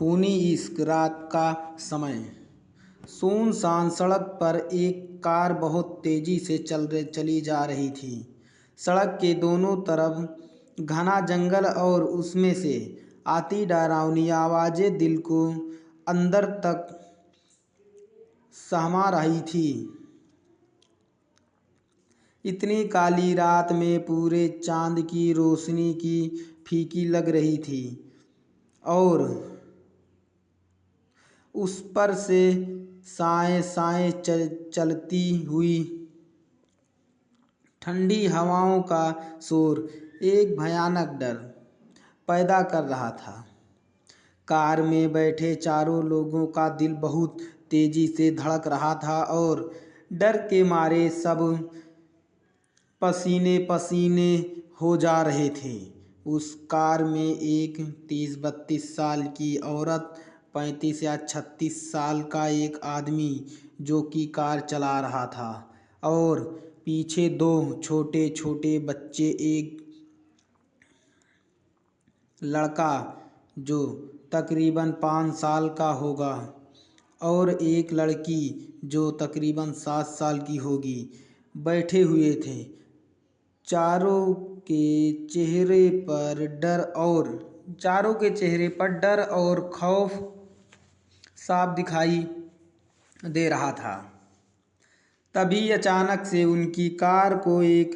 खूनी इश्क। रात का समय, सुनसान सड़क पर एक कार बहुत तेजी से चली जा रही थी। सड़क के दोनों तरफ घना जंगल और उसमें से आती डरावनी आवाज़ें दिल को अंदर तक सहमा रही थी। इतनी काली रात में पूरे चांद की रोशनी की फीकी लग रही थी और उस पर से साए साए चलती हुई ठंडी हवाओं का शोर एक भयानक डर पैदा कर रहा था। कार में बैठे चारों लोगों का दिल बहुत तेजी से धड़क रहा था और डर के मारे सब पसीने पसीने हो जा रहे थे। उस कार में एक 30-32 साल की औरत, 35 या 36 साल का एक आदमी जो कि कार चला रहा था और पीछे 2 छोटे छोटे बच्चे, एक लड़का जो तकरीबन 5 साल का होगा और एक लड़की जो तकरीबन 7 साल की होगी, बैठे हुए थे। चारों के चेहरे पर डर और खौफ साफ दिखाई दे रहा था। तभी अचानक से उनकी कार को एक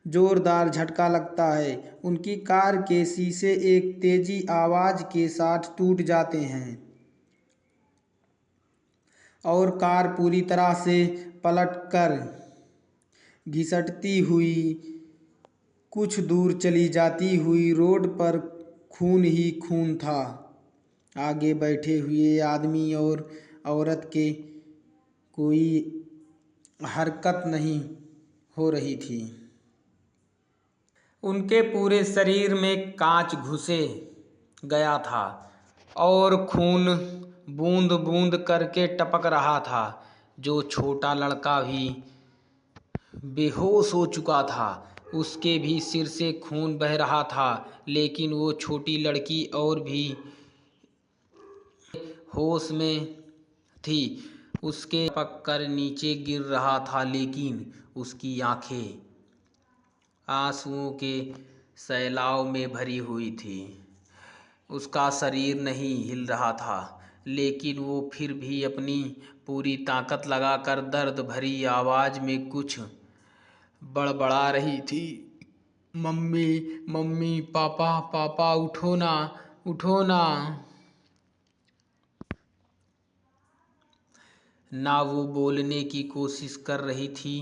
जोरदार झटका लगता है। उनकी कार के शीशे एक तेजी आवाज के साथ टूट जाते हैं और कार पूरी तरह से पलटकर घिसटती हुई कुछ दूर चली जाती हुई रोड पर खून ही खून था। आगे बैठे हुए आदमी और औरत के कोई हरकत नहीं हो रही थी। उनके पूरे शरीर में कांच घुसे गया था और खून बूंद बूंद करके टपक रहा था। जो छोटा लड़का भी बेहोश हो चुका था, उसके भी सिर से खून बह रहा था, लेकिन वो छोटी लड़की और भी होश में थी। उसके पककर नीचे गिर रहा था, लेकिन उसकी आंखें आंसुओं के सैलाव में भरी हुई थी। उसका शरीर नहीं हिल रहा था, लेकिन वो फिर भी अपनी पूरी ताकत लगाकर दर्द भरी आवाज में कुछ बड़बड़ा रही थी। मम्मी मम्मी, पापा पापा, उठो ना उठो ना। ना वो बोलने की कोशिश कर रही थी,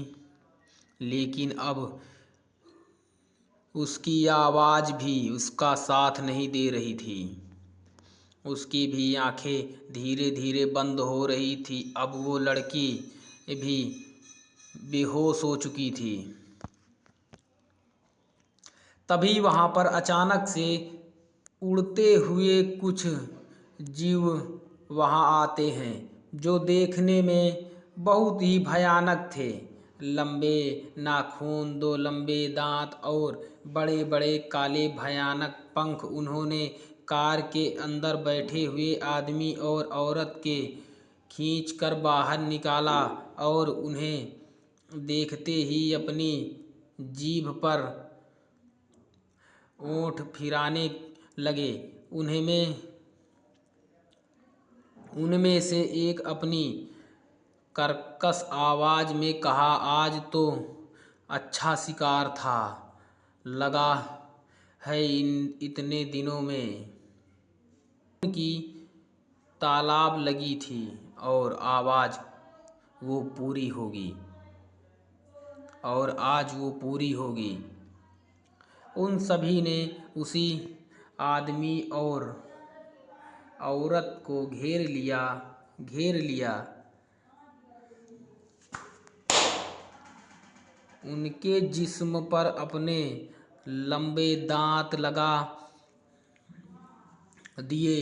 लेकिन अब उसकी आवाज भी उसका साथ नहीं दे रही थी। उसकी भी आंखें धीरे धीरे बंद हो रही थी। अब वो लड़की भी बेहोश हो चुकी थी। तभी वहां पर अचानक से उड़ते हुए कुछ जीव वहां आते हैं, जो देखने में बहुत ही भयानक थे। लंबे नाखून, 2 लंबे दांत और बड़े बड़े काले भयानक पंख। उन्होंने कार के अंदर बैठे हुए आदमी और औरत के खींचकर बाहर निकाला और उन्हें देखते ही अपनी जीभ पर ओंठ फिराने लगे। उनमें से एक अपनी कर्कश आवाज में कहा, आज तो अच्छा शिकार था, लगा है इतने दिनों में की तालाब लगी थी और आज वो पूरी होगी। उन सभी ने उसी आदमी और औरत को घेर लिया। उनके जिस्म पर अपने लंबे दांत लगा दिए